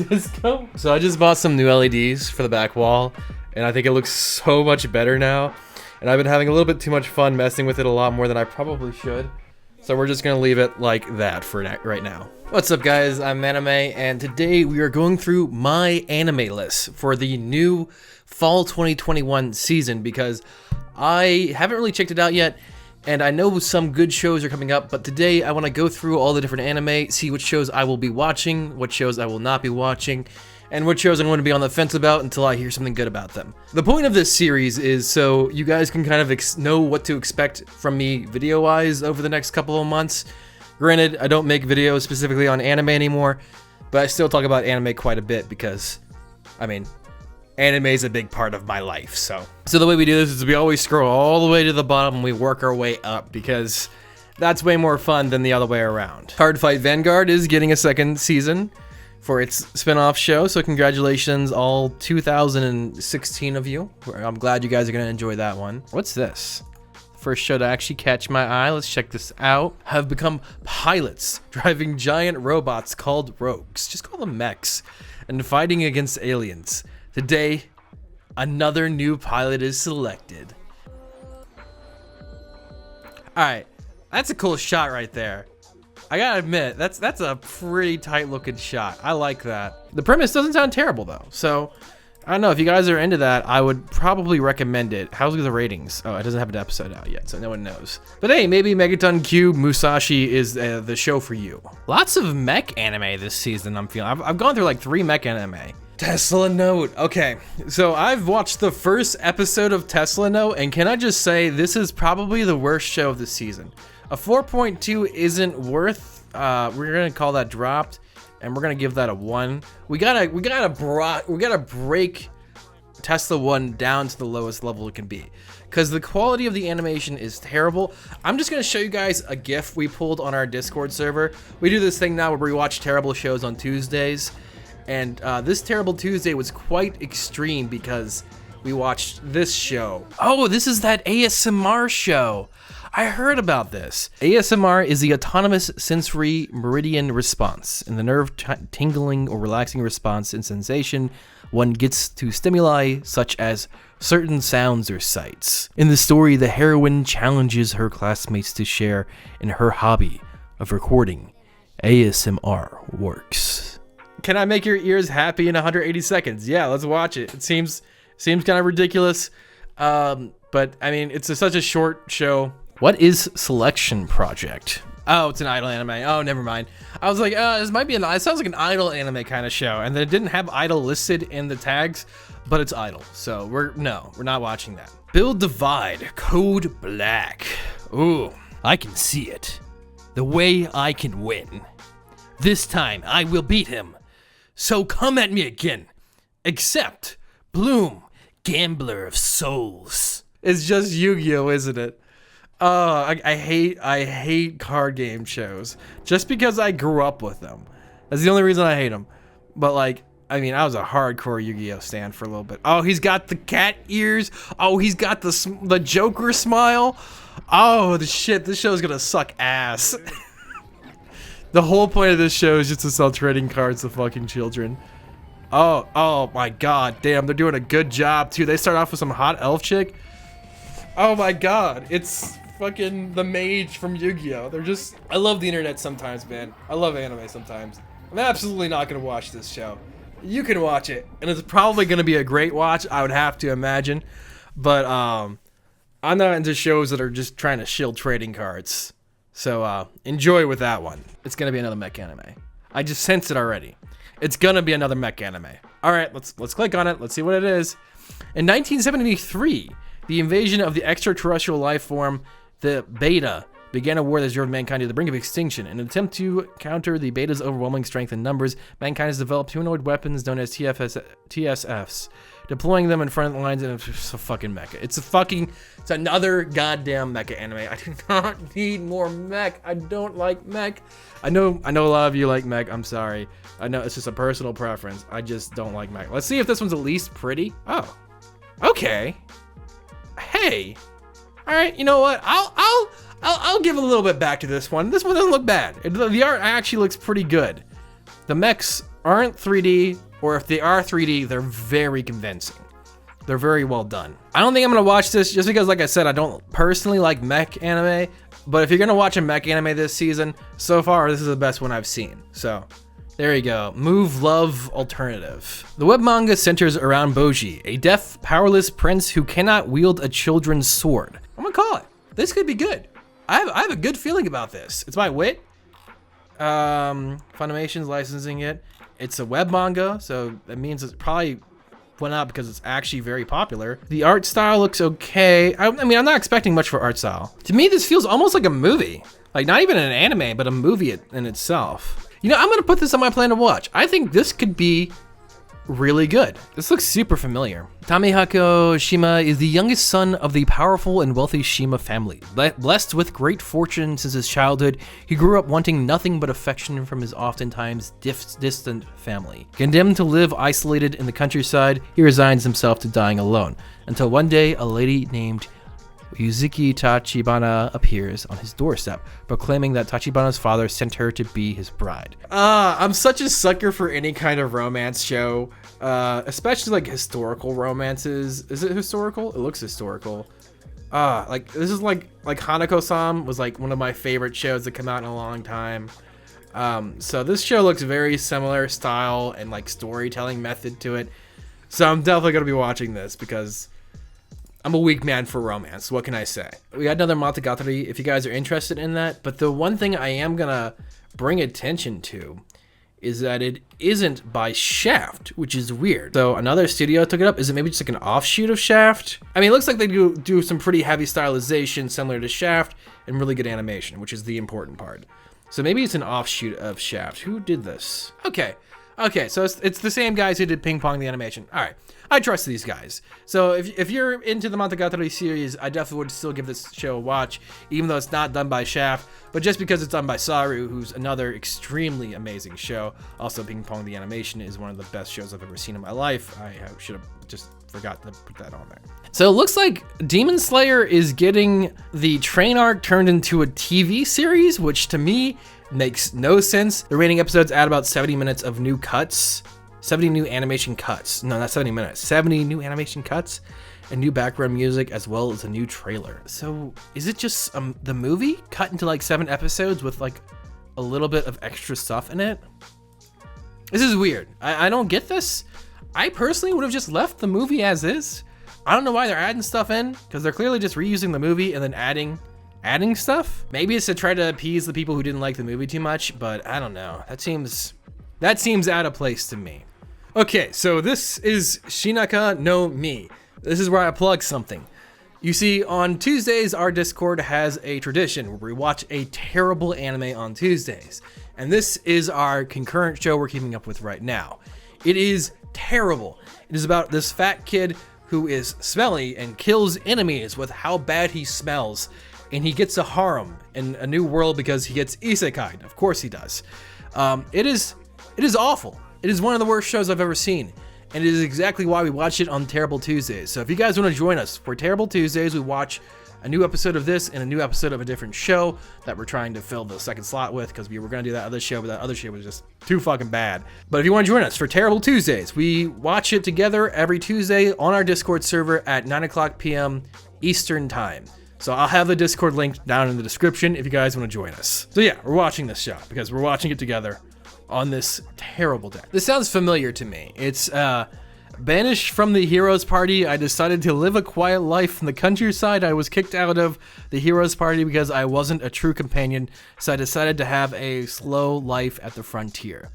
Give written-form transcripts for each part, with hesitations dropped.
Disco. So I just bought some new LEDs for the back wall, and I think it looks so much better now. And I've been having a little bit too much fun messing with it a lot more than I probably should. So we're just gonna leave it like that for right now. What's up, guys? I'm Manime, and today we are going through my anime list for the new fall 2021 season because I haven't really checked it out yet, and I know some good shows are coming up, but today I want to go through all the different anime, see which shows I will be watching, what shows I will not be watching, and what shows I'm going to be on the fence about until I hear something good about them. The point of this series is so you guys can kind of know what to expect from me video-wise over the next couple of months. Granted, I don't make videos specifically on anime anymore, but I still talk about anime quite a bit because, I mean, anime is a big part of my life, so the way we do this is we always scroll all the way to the bottom and we work our way up because that's way more fun than the other way around. Hard Fight Vanguard is getting a second season for its spin-off show, so congratulations all 2016 of you. I'm glad you guys are going to enjoy that one. What's this? First show to actually catch my eye. Let's check this out. Have become pilots driving giant robots called rogues. Just call them mechs. And fighting against aliens. Today, another new pilot is selected. Alright, that's a cool shot right there. I gotta admit, that's a pretty tight looking shot. I like that. The premise doesn't sound terrible though, so I don't know, if you guys are into that, I would probably recommend it. How's the ratings? Oh, it doesn't have an episode out yet, so no one knows. But hey, maybe Megaton Cube Musashi is the show for you. Lots of mech anime this season, I'm feeling. I've gone through like 3 mech anime. Tesla Note. Okay, so I've watched the first episode of Tesla Note, and can I just say, this is probably the worst show of the season. A 4.2 isn't worth, we're gonna call that dropped, and we're gonna give that a 1. We gotta break Tesla 1 down to the lowest level it can be, because the quality of the animation is terrible. I'm just gonna show you guys a GIF we pulled on our Discord server. We do this thing now where we watch terrible shows on Tuesdays, and this Terrible Tuesday was quite extreme because we watched this show. Oh, this is that ASMR show. I heard about this. ASMR is the autonomous sensory meridian response, and the nerve tingling or relaxing response and sensation one gets to stimuli such as certain sounds or sights. In the story, the heroine challenges her classmates to share in her hobby of recording ASMR works. Can I make your ears happy in 180 seconds? Yeah, let's watch it. It seems kind of ridiculous, but I mean, it's such a short show. What is Selection Project? Oh, it's an idol anime. Oh, never mind. I was like, it sounds like an idol anime kind of show, and then it didn't have idol listed in the tags, but it's idol. So we're not watching that. Build Divide, Code Black. Ooh, I can see it. The way I can win. This time I will beat him. So come at me again. Except Bloom, Gambler of Souls. It's just Yu-Gi-Oh, isn't it? I hate card game shows just because I grew up with them. That's the only reason I hate them. But like, I mean, I was a hardcore Yu-Gi-Oh stan for a little bit. Oh, he's got the cat ears. Oh, he's got the Joker smile. Oh, the shit, this show's gonna suck ass. The whole point of this show is just to sell trading cards to fucking children. Oh my god, damn, they're doing a good job too. They start off with some hot elf chick. Oh my god, it's fucking the mage from Yu-Gi-Oh! I love the internet sometimes, man. I love anime sometimes. I'm absolutely not gonna watch this show. You can watch it, and it's probably gonna be a great watch, I would have to imagine. But I'm not into shows that are just trying to shill trading cards. So enjoy with that one. It's gonna be another mech anime. I just sense it already. It's gonna be another mech anime. All right, let's click on it. Let's see what it is. In 1973, the invasion of the extraterrestrial life form, the Beta, began a war that drove mankind to the brink of extinction. In an attempt to counter the Beta's overwhelming strength in numbers, mankind has developed humanoid weapons known as TSFs, deploying them in front lines, and it's a fucking mecha. It's another goddamn mecha anime. I do not need more mech. I don't like mech. I know a lot of you like mech. I'm sorry. I know it's just a personal preference. I just don't like mech. Let's see if this one's at least pretty. Oh, okay. Hey, all right. You know what? I'll give a little bit back to this one. This one doesn't look bad. The art actually looks pretty good. The mechs aren't 3D, or if they are 3D, they're very convincing. They're very well done. I don't think I'm gonna watch this just because, like I said, I don't personally like mech anime, but if you're gonna watch a mech anime this season, so far this is the best one I've seen. So there you go. Move Love Alternative. The web manga centers around Boji, a deaf, powerless prince who cannot wield a children's sword. I'm gonna call it. This could be good. I have a good feeling about this. It's by Wit. Funimation's licensing it. It's a web manga, so that means it's probably went out because it's actually very popular. The art style looks okay. I mean, I'm not expecting much for art style. To me, this feels almost like a movie. Like, not even an anime, but a movie in itself. You know, I'm gonna put this on my plan to watch. I think this could be really good. This looks super familiar. Tamihako Shima is the youngest son of the powerful and wealthy Shima family. Blessed with great fortune since his childhood, he grew up wanting nothing but affection from his oftentimes distant family. Condemned to live isolated in the countryside, he resigns himself to dying alone, until one day a lady named Yuzuki Tachibana appears on his doorstep, proclaiming that Tachibana's father sent her to be his bride. I'm such a sucker for any kind of romance show, especially like historical romances. Is it historical? It looks historical. Like this is like Hanako-san was like one of my favorite shows that come out in a long time. So this show looks very similar style and like storytelling method to it. So I'm definitely gonna be watching this because I'm a weak man for romance. What can I say? We got another Monogatari if you guys are interested in that. But the one thing I am gonna bring attention to is that it isn't by Shaft, which is weird. So another studio took it up. Is it maybe just like an offshoot of Shaft? I mean, it looks like they do some pretty heavy stylization similar to Shaft and really good animation, which is the important part. So maybe it's an offshoot of Shaft. Who did this? Okay, so it's the same guys who did Ping Pong the animation. All right. I trust these guys. So if you're into the Monogatari series, I definitely would still give this show a watch, even though it's not done by Shaft, but just because it's done by Saru, who's another extremely amazing show. Also, Ping Pong the animation is one of the best shows I've ever seen in my life. I should have just forgot to put that on there. So it looks like Demon Slayer is getting the train arc turned into a TV series, which to me makes no sense. The remaining episodes add about 70 minutes of new cuts. 70 new animation cuts. No, not 70 minutes. 70 new animation cuts and new background music as well as a new trailer. So is it just the movie cut into like 7 episodes with like a little bit of extra stuff in it? This is weird. I don't get this. I personally would have just left the movie as is. I don't know why they're adding stuff in, because they're clearly just reusing the movie and then adding stuff. Maybe it's to try to appease the people who didn't like the movie too much, but I don't know. That seems out of place to me. Okay, so this is Shinaka no Mi. This is where I plug something. You see, on Tuesdays, our Discord has a tradition where we watch a terrible anime on Tuesdays. And this is our concurrent show we're keeping up with right now. It is terrible. It is about this fat kid who is smelly and kills enemies with how bad he smells. And he gets a harem in a new world because he gets isekai. Of course he does. It is awful. It is one of the worst shows I've ever seen, and it is exactly why we watch it on Terrible Tuesdays. So if you guys want to join us for Terrible Tuesdays, we watch a new episode of this and a new episode of a different show that we're trying to fill the second slot with, because we were going to do that other show, but that other show was just too fucking bad. But if you want to join us for Terrible Tuesdays, we watch it together every Tuesday on our Discord server at 9:00 p.m. Eastern Time. So I'll have the Discord link down in the description if you guys want to join us. So yeah, we're watching this show because we're watching it together on this terrible day. This sounds familiar to me. It's banished from the heroes party. I decided to live a quiet life in the countryside. I was kicked out of the heroes party because I wasn't a true companion, so I decided to have a slow life at the frontier.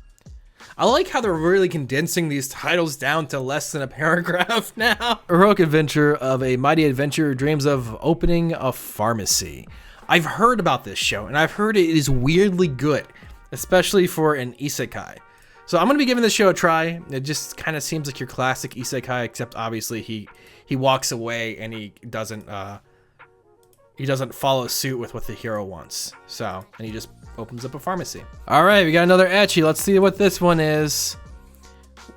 I like how they're really condensing these titles down to less than a paragraph now. Heroic adventure of a mighty adventurer dreams of opening a pharmacy. I've heard about this show, and I've heard it is weirdly good, especially for an isekai. So I'm going to be giving this show a try. It just kind of seems like your classic isekai, except obviously he walks away and he doesn't follow suit with what the hero wants. So, and he just opens up a pharmacy. All right, we got another ecchi. Let's see what this one is.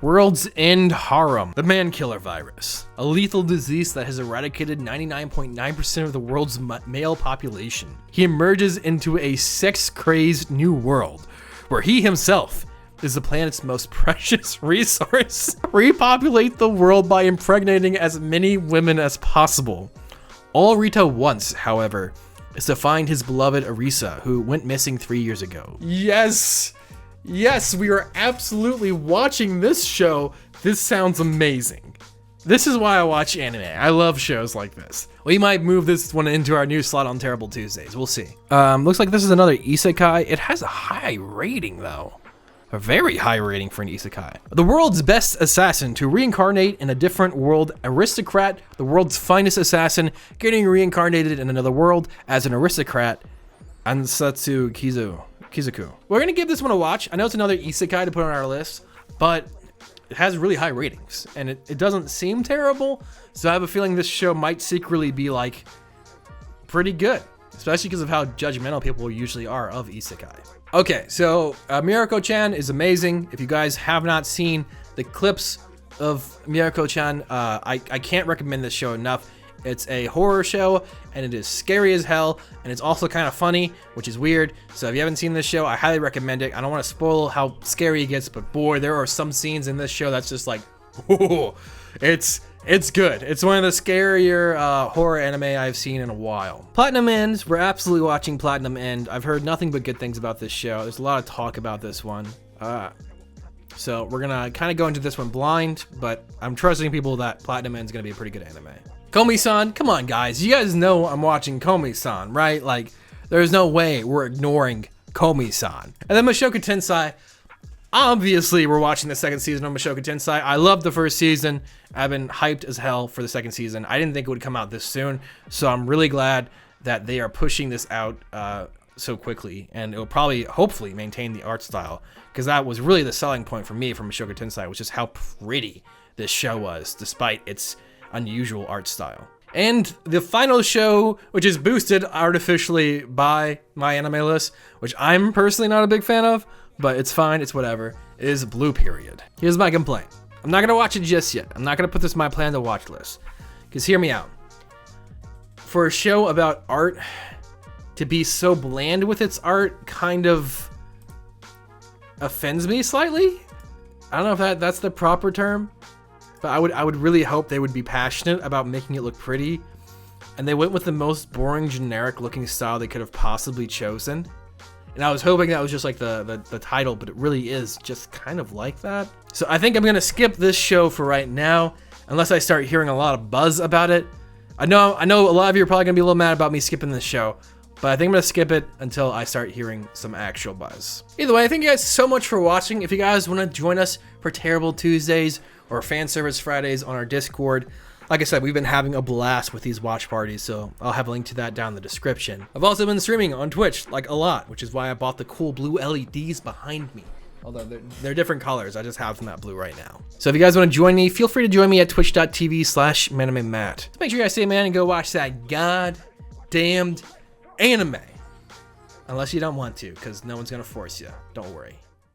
World's End Harem, the man killer virus, a lethal disease that has eradicated 99.9% of the world's male population. He emerges into a sex-crazed new world where he himself is the planet's most precious resource. Repopulate the world by impregnating as many women as possible. All Rita wants, however, is to find his beloved Arisa, who went missing 3 years ago. Yes! Yes, we are absolutely watching this show. This sounds amazing. This is why I watch anime. I love shows like this. We might move this one into our new slot on Terrible Tuesdays. We'll see. Looks like this is another isekai. It has a high rating, though. A very high rating for an isekai. The world's best assassin to reincarnate in a different world. Aristocrat, the world's finest assassin, getting reincarnated in another world as an aristocrat. Ansatsu Kizuku. We're gonna give this one a watch. I know it's another isekai to put on our list, but it has really high ratings, and it doesn't seem terrible, so I have a feeling this show might secretly be, like, pretty good, especially because of how judgmental people usually are of isekai. Okay, so Miyako-chan is amazing. If you guys have not seen the clips of Miyako-chan, I can't recommend this show enough. It's a horror show, and it is scary as hell, and it's also kind of funny, which is weird. So if you haven't seen this show, I highly recommend it. I don't want to spoil how scary it gets, but boy, there are some scenes in this show that's just like, ooh, it's good. It's one of the scarier horror anime I've seen in a while. Platinum End, we're absolutely watching Platinum End. I've heard nothing but good things about this show. There's a lot of talk about this one. So we're gonna kind of go into this one blind, but I'm trusting people that Platinum End is gonna be a pretty good anime. Komi-san, come on guys, you guys know I'm watching Komi-san, right? Like, there's no way we're ignoring Komi-san. And then Mushoku Tensei, obviously we're watching the second season of Mushoku Tensei. I loved the first season. I've been hyped as hell for the second season. I didn't think it would come out this soon, so I'm really glad that they are pushing this out so quickly, and it will probably, hopefully, maintain the art style, because that was really the selling point for me from Mushoku Tensei, which is how pretty this show was, despite its unusual art style. And the final show, which is boosted artificially by my anime list, which I'm personally not a big fan of, but it's fine, it's whatever, is Blue Period. Here's my complaint. I'm not gonna watch it just yet. I'm not gonna put this in my plan to watch list, because hear me out. For a show about art to be so bland with its art kind of offends me slightly. I don't know if that's the proper term. But I would really hope they would be passionate about making it look pretty. And they went with the most boring, generic looking style they could have possibly chosen. And I was hoping that was just like the title, but it really is just kind of like that. So I think I'm gonna skip this show for right now, unless I start hearing a lot of buzz about it. I know a lot of you are probably gonna be a little mad about me skipping this show, but I think I'm gonna skip it until I start hearing some actual buzz. Either way, thank you guys so much for watching. If you guys wanna join us for Terrible Tuesdays, or Fan Service Fridays on our Discord. Like I said, we've been having a blast with these watch parties, so I'll have a link to that down in the description. I've also been streaming on Twitch, like a lot, which is why I bought the cool blue LEDs behind me. Although they're different colors, I just have them that blue right now. So if you guys want to join me, feel free to join me at twitch.tv/ManimeMatt. So make sure you guys stay man and go watch that goddamned anime. Unless you don't want to, because no one's gonna force you, don't worry.